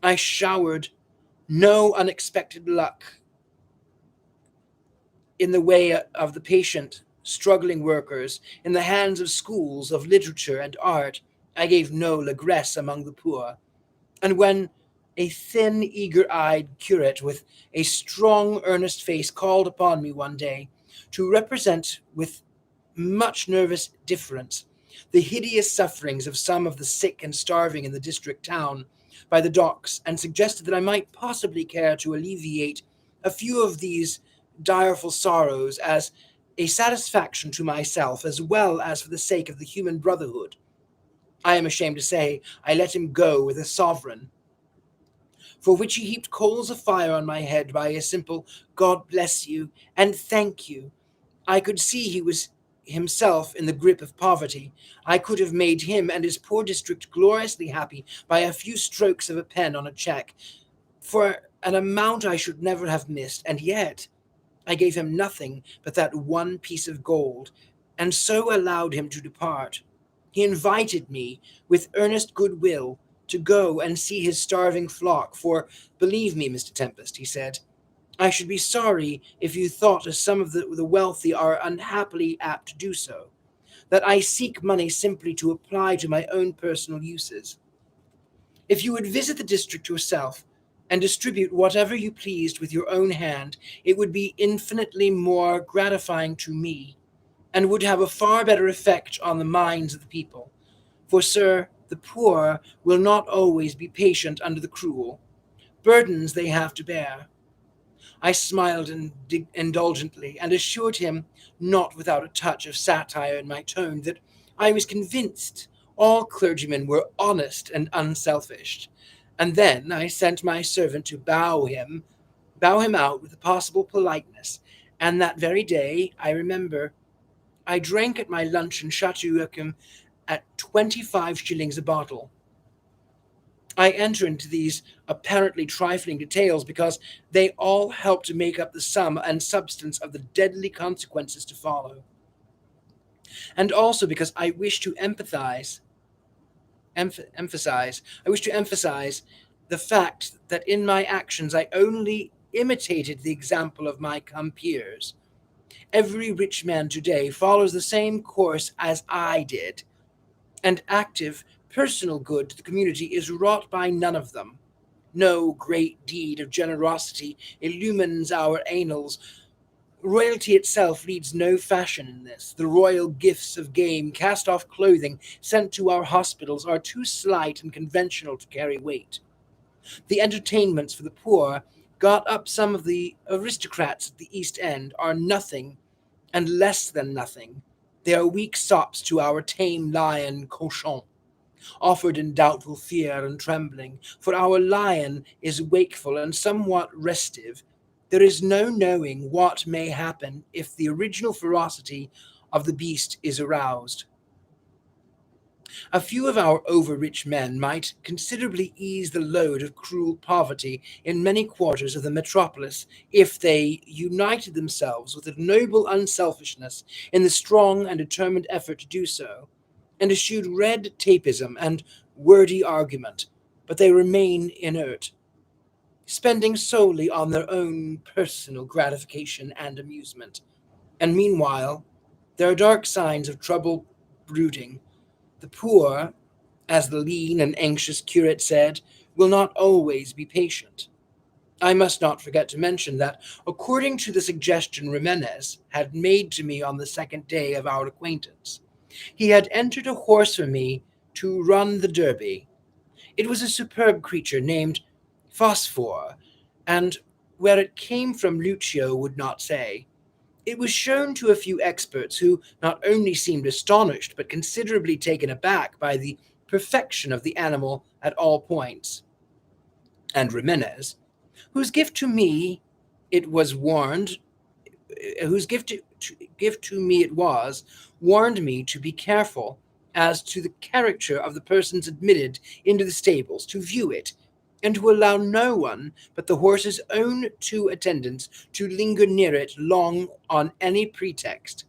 I showered no unexpected luck in the way of the patient, struggling workers, in the hands of schools of literature and art. I gave no lagresse among the poor. And when a thin, eager eyed curate with a strong, earnest face called upon me one day to represent with much nervous difference the hideous sufferings of some of the sick and starving in the district town by the docks, and suggested that I might possibly care to alleviate a few of these direful sorrows as a satisfaction to myself as well as for the sake of the human brotherhood, I am ashamed to say I let him go with a sovereign, for which he heaped coals of fire on my head by a simple "God bless you" and "Thank you." I could see he was himself in the grip of poverty. I could have made him and his poor district gloriously happy by a few strokes of a pen on a cheque, for an amount I should never have missed, and yet I gave him nothing but that one piece of gold, and so allowed him to depart. He invited me, with earnest good will, to go and see his starving flock, for, believe me, Mr. Tempest, he said, I should be sorry if you thought, as some of the wealthy are unhappily apt to do so, that I seek money simply to apply to my own personal uses. If you would visit the district yourself, and distribute whatever you pleased with your own hand, it would be infinitely more gratifying to me, and would have a far better effect on the minds of the people. For, sir, the poor will not always be patient under the cruel burdens they have to bear. I smiled indulgently, and assured him, not without a touch of satire in my tone, that I was convinced all clergymen were honest and unselfish. And then I sent my servant to bow him out with possible politeness. And that very day, I remember, I drank at my luncheon Chateau at 25 shillings a bottle. I enter into these apparently trifling details because they all help to make up the sum and substance of the deadly consequences to follow, and also because I wish to emphasize the fact that in my actions I only imitated the example of my compeers. Every rich man today follows the same course as I did, and active personal good to the community is wrought by none of them. No great deed of generosity illumines our annals. Royalty itself leads no fashion in this. The royal gifts of game, cast off clothing, sent to our hospitals are too slight and conventional to carry weight. The entertainments for the poor, got up some of the aristocrats at the East End, are nothing and less than nothing. They are weak sops to our tame lion cochon, offered in doubtful fear and trembling, for our lion is wakeful and somewhat restive. There is no knowing what may happen if the original ferocity of the beast is aroused. A few of our over-rich men might considerably ease the load of cruel poverty in many quarters of the metropolis if they united themselves with a noble unselfishness in the strong and determined effort to do so, and eschewed red tapeism and wordy argument, but they remain inert, spending solely on their own personal gratification and amusement. And meanwhile, there are dark signs of trouble brooding. The poor, as the lean and anxious curate said, will not always be patient. I must not forget to mention that, according to the suggestion Jimenez had made to me on the second day of our acquaintance, he had entered a horse for me to run the Derby. It was a superb creature named Phosphor, and where it came from Lucio would not say. It was shown to a few experts who not only seemed astonished but considerably taken aback by the perfection of the animal at all points. And Jimenez, whose gift to me it was warned, whose gift to me it was, warned me to be careful as to the character of the persons admitted into the stables to view it, and to allow no one but the horse's own two attendants to linger near it long on any pretext.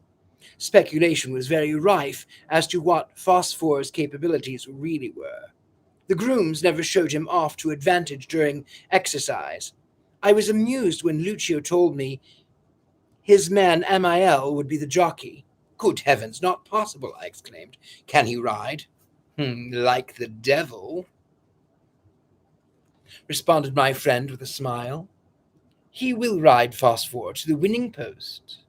Speculation was very rife as to what Phosphor's capabilities really were. The grooms never showed him off to advantage during exercise. I was amused when Lucio told me his man Amiel would be the jockey. Good heavens, not possible, I exclaimed. Can he ride? Like the devil, responded my friend with a smile. He will ride Phosphor to the winning post.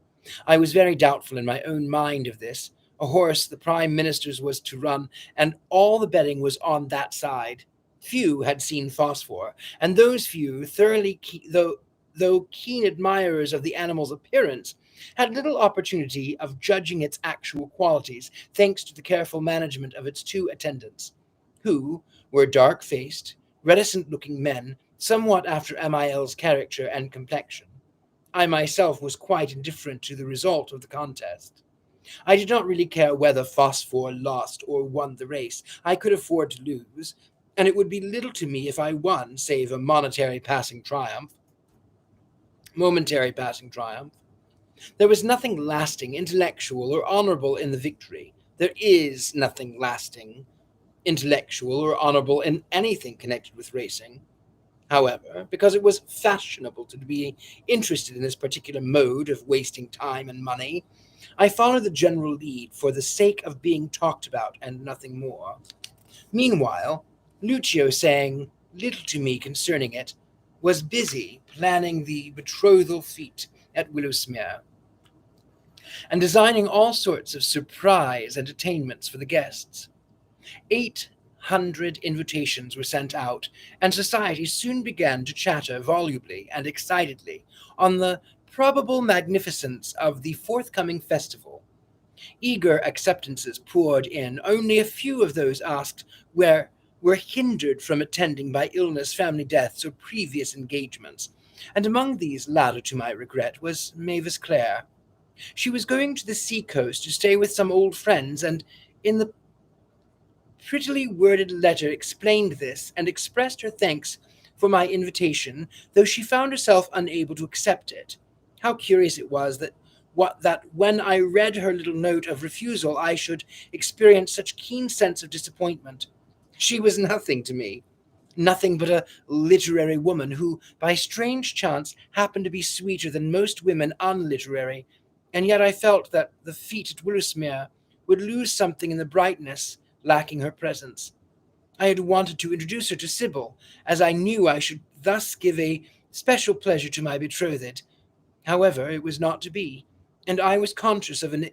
I was very doubtful in my own mind of this. A horse the Prime Minister's was to run, and all the betting was on that side. Few had seen Phosphor, and those few, though keen admirers of the animal's appearance, had little opportunity of judging its actual qualities, thanks to the careful management of its two attendants, who were dark-faced, reticent-looking men, somewhat after Amiel's character and complexion. I myself was quite indifferent to the result of the contest. I did not really care whether Phosphor lost or won the race. I could afford to lose, and it would be little to me if I won, save a momentary passing triumph. There was nothing lasting, intellectual, or honorable in the victory. There is nothing lasting, intellectual, or honorable in anything connected with racing. However, because it was fashionable to be interested in this particular mode of wasting time and money, I followed the general lead for the sake of being talked about and nothing more. Meanwhile, Lucio, saying little to me concerning it, was busy planning the betrothal fete at Willowsmere, and designing all sorts of surprise entertainments for the guests. 800 invitations were sent out, and society soon began to chatter volubly and excitedly on the probable magnificence of the forthcoming festival. Eager acceptances poured in. Only a few of those asked were hindered from attending by illness, family deaths, or previous engagements, and among these latter, to my regret, was Mavis Clare. She was going to the sea-coast to stay with some old friends, and in the prettily worded letter explained this, and expressed her thanks for my invitation, though she found herself unable to accept it. How curious it was that when I read her little note of refusal I should experience such keen sense of disappointment. She was nothing to me, nothing but a literary woman who, by strange chance, happened to be sweeter than most women unliterary, and yet I felt that the fete at Willowsmere would lose something in the brightness, lacking her presence. I had wanted to introduce her to Sybil, as I knew I should thus give a special pleasure to my betrothed. However, it was not to be, and I was conscious of an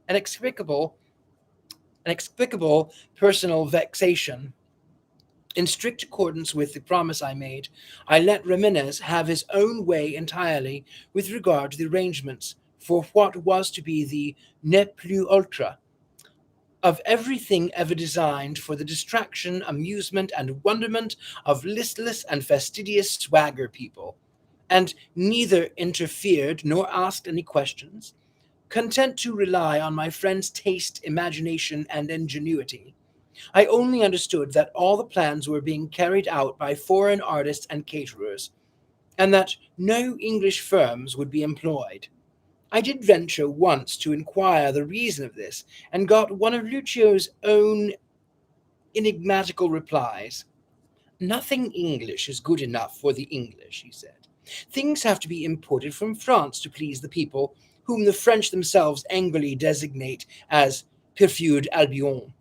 inexplicable personal vexation. In strict accordance with the promise I made, I let Ximenes have his own way entirely with regard to the arrangements for what was to be the ne plus ultra of everything ever designed for the distraction, amusement, and wonderment of listless and fastidious swagger people, and neither interfered nor asked any questions, content to rely on my friend's taste, imagination, and ingenuity. I only understood that all the plans were being carried out by foreign artists and caterers, and that no English firms would be employed. I did venture once to inquire the reason of this, and got one of Lucio's own enigmatical replies. Nothing English is good enough for the English, he said. Things have to be imported from France to please the people, whom the French themselves angrily designate as perfured Albion.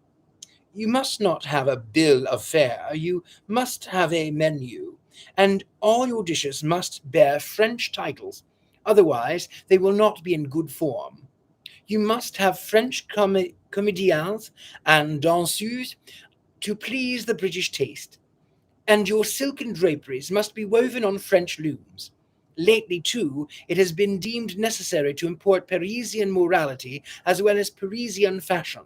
You must not have a bill of fare, you must have a menu, and all your dishes must bear French titles, otherwise they will not be in good form. You must have French comedians and danseuses to please the British taste, and your silken draperies must be woven on French looms. Lately, too, it has been deemed necessary to import Parisian morality as well as Parisian fashion.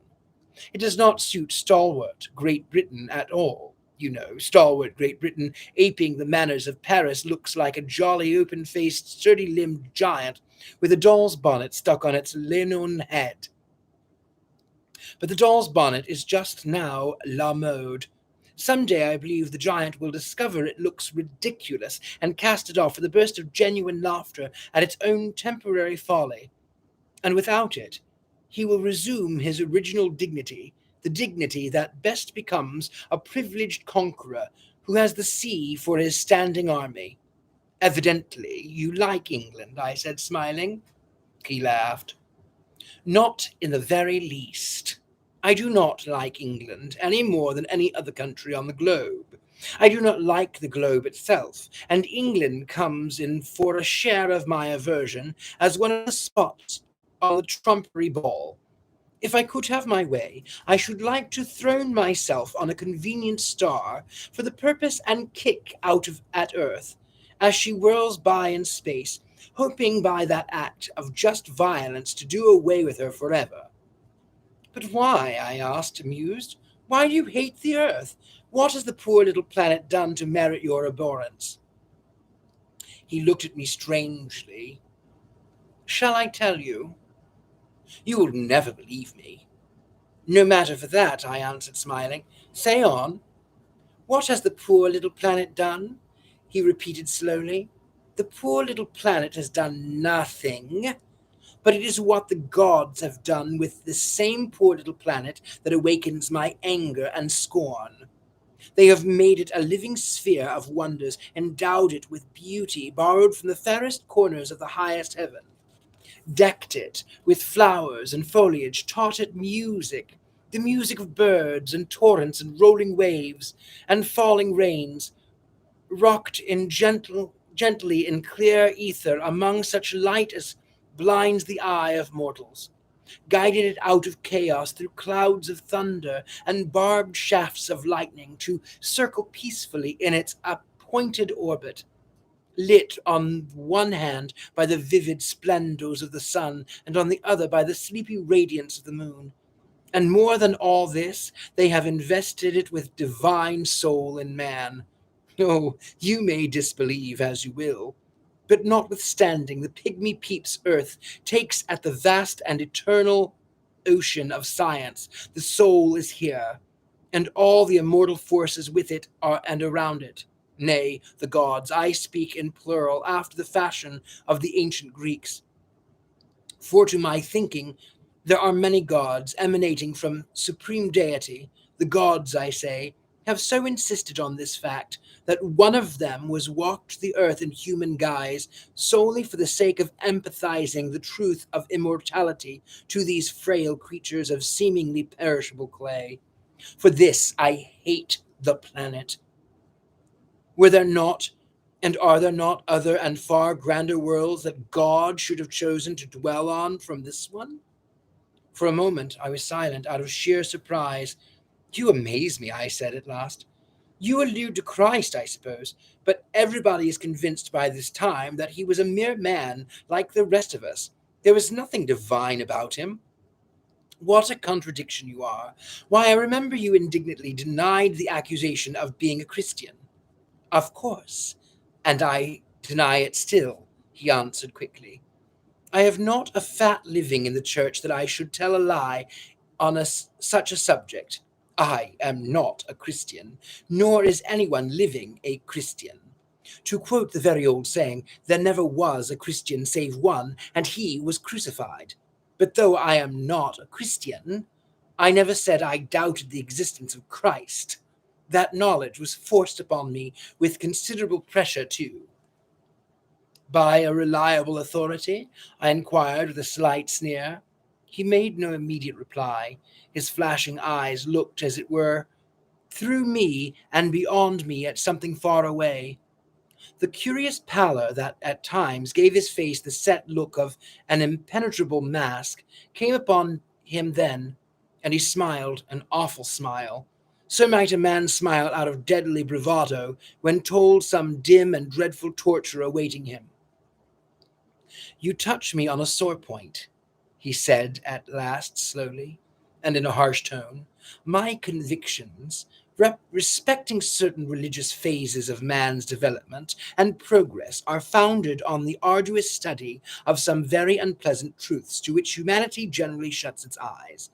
It does not suit stalwart Great Britain at all. You know, stalwart Great Britain, aping the manners of Paris, looks like a jolly open-faced, sturdy-limbed giant with a doll's bonnet stuck on its leonine head. But the doll's bonnet is just now la mode. Some day I believe the giant will discover it looks ridiculous and cast it off with a burst of genuine laughter at its own temporary folly. And without it, he will resume his original dignity, the dignity that best becomes a privileged conqueror who has the sea for his standing army. Evidently, you like England, I said, smiling. He laughed. Not in the very least. I do not like England any more than any other country on the globe. I do not like the globe itself, and England comes in for a share of my aversion as one of the spots on the trumpery ball. If I could have my way, I should like to throne myself on a convenient star for the purpose and kick out of at earth, as she whirls by in space, hoping by that act of just violence to do away with her forever. But why? I asked, amused. Why do you hate the earth? What has the poor little planet done to merit your abhorrence? He looked at me strangely. Shall I tell you? You will never believe me. No matter for that, I answered, smiling. Say on. What has the poor little planet done? He repeated slowly. The poor little planet has done nothing, but it is what the gods have done with this same poor little planet that awakens my anger and scorn. They have made it a living sphere of wonders, endowed it with beauty borrowed from the fairest corners of the highest heaven, decked it with flowers and foliage, taught it music, the music of birds and torrents and rolling waves and falling rains, rocked gently in clear ether among such light as blinds the eye of mortals, guided it out of chaos through clouds of thunder and barbed shafts of lightning to circle peacefully in its appointed orbit, lit on one hand by the vivid splendors of the sun and on the other by the sleepy radiance of the moon. And more than all this, they have invested it with divine soul in man. Oh, you may disbelieve as you will, but notwithstanding the pygmy peep's earth takes at the vast and eternal ocean of science, the soul is here, and all the immortal forces with it are and around it. Nay, the gods, I speak in plural after the fashion of the ancient Greeks. For to my thinking, there are many gods emanating from supreme deity. The gods, I say, have so insisted on this fact that one of them was walked the earth in human guise solely for the sake of empathizing the truth of immortality to these frail creatures of seemingly perishable clay. For this I hate the planet. Were there not, and are there not, other and far grander worlds that God should have chosen to dwell on from this one? For a moment I was silent, out of sheer surprise. You amaze me, I said at last. You allude to Christ, I suppose, but everybody is convinced by this time that he was a mere man like the rest of us. There was nothing divine about him. What a contradiction you are. Why, I remember you indignantly denied the accusation of being a Christian. Of course, and I deny it still, he answered quickly. I have not a fat living in the church that I should tell a lie on such a subject. I am not a Christian, nor is anyone living a Christian. To quote the very old saying, there never was a Christian save one, and he was crucified. But though I am not a Christian, I never said I doubted the existence of Christ. That knowledge was forced upon me with considerable pressure, too. By a reliable authority? I inquired with a slight sneer. He made no immediate reply. His flashing eyes looked, as it were, through me and beyond me at something far away. The curious pallor that at times gave his face the set look of an impenetrable mask came upon him then, and he smiled an awful smile. So might a man smile out of deadly bravado when told some dim and dreadful torture awaiting him. You touch me on a sore point, he said at last slowly, and in a harsh tone. My convictions respecting certain religious phases of man's development and progress are founded on the arduous study of some very unpleasant truths to which humanity generally shuts its eyes,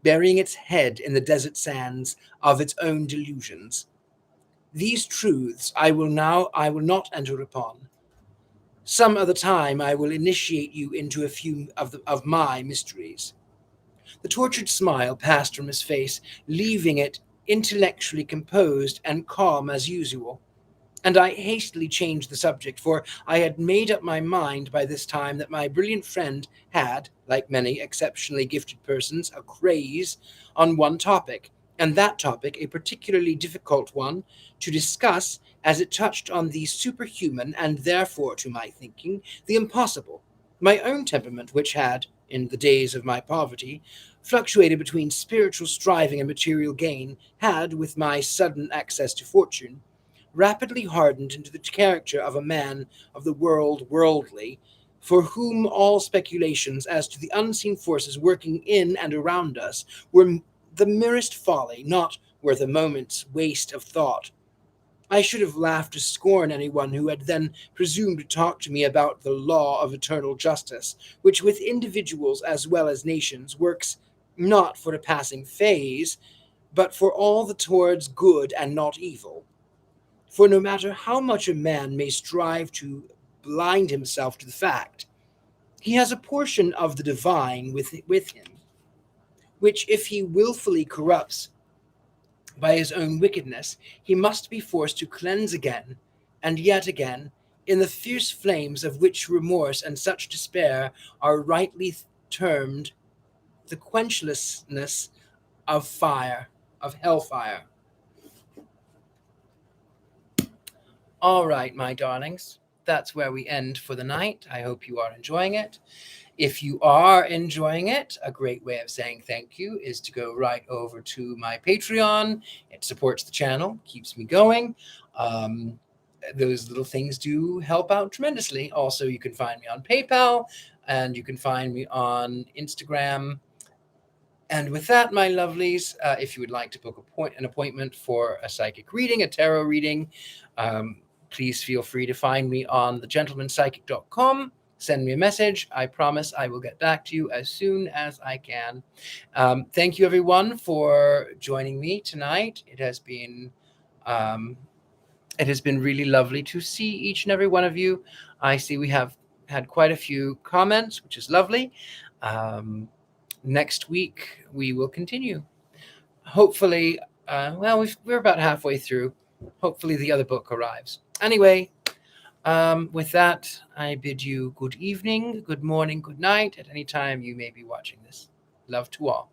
burying its head in the desert sands of its own delusions. These truths I will not enter upon. Some other time I will initiate you into a few of my mysteries. The tortured smile passed from his face, leaving it intellectually composed and calm as usual, and I hastily changed the subject, for I had made up my mind by this time that my brilliant friend had, like many exceptionally gifted persons, a craze on one topic, and that topic a particularly difficult one to discuss, as it touched on the superhuman and therefore, to my thinking, the impossible. My own temperament, which had, in the days of my poverty, fluctuated between spiritual striving and material gain, had, with my sudden access to fortune, rapidly hardened into the character of a man of the world worldly, for whom all speculations as to the unseen forces working in and around us were the merest folly, not worth a moment's waste of thought. I should have laughed to scorn anyone who had then presumed to talk to me about the law of eternal justice, which with individuals as well as nations works not for a passing phase, but for all the towards good and not evil. For no matter how much a man may strive to blind himself to the fact, he has a portion of the divine with him, which if he wilfully corrupts by his own wickedness, he must be forced to cleanse again, and yet again, in the fierce flames of which remorse and such despair are rightly termed the quenchlessness of fire, of hellfire. All right, my darlings, that's where we end for the night. I hope you are enjoying it. If you are enjoying it, a great way of saying thank you is to go right over to my Patreon. It supports the channel, keeps me going. Those little things do help out tremendously. Also, you can find me on PayPal, and you can find me on Instagram. And with that, my lovelies, if you would like to book an appointment for a psychic reading, a tarot reading, please feel free to find me on thegentlemanpsychic.com. Send me a message. I promise I will get back to you as soon as I can. Thank you, everyone, for joining me tonight. It has been really lovely to see each and every one of you. I see we have had quite a few comments, which is lovely. Next week, we will continue. Hopefully, we're about halfway through. Hopefully, the other book arrives. Anyway, with that, I bid you good evening, good morning, good night, at any time you may be watching this. Love to all.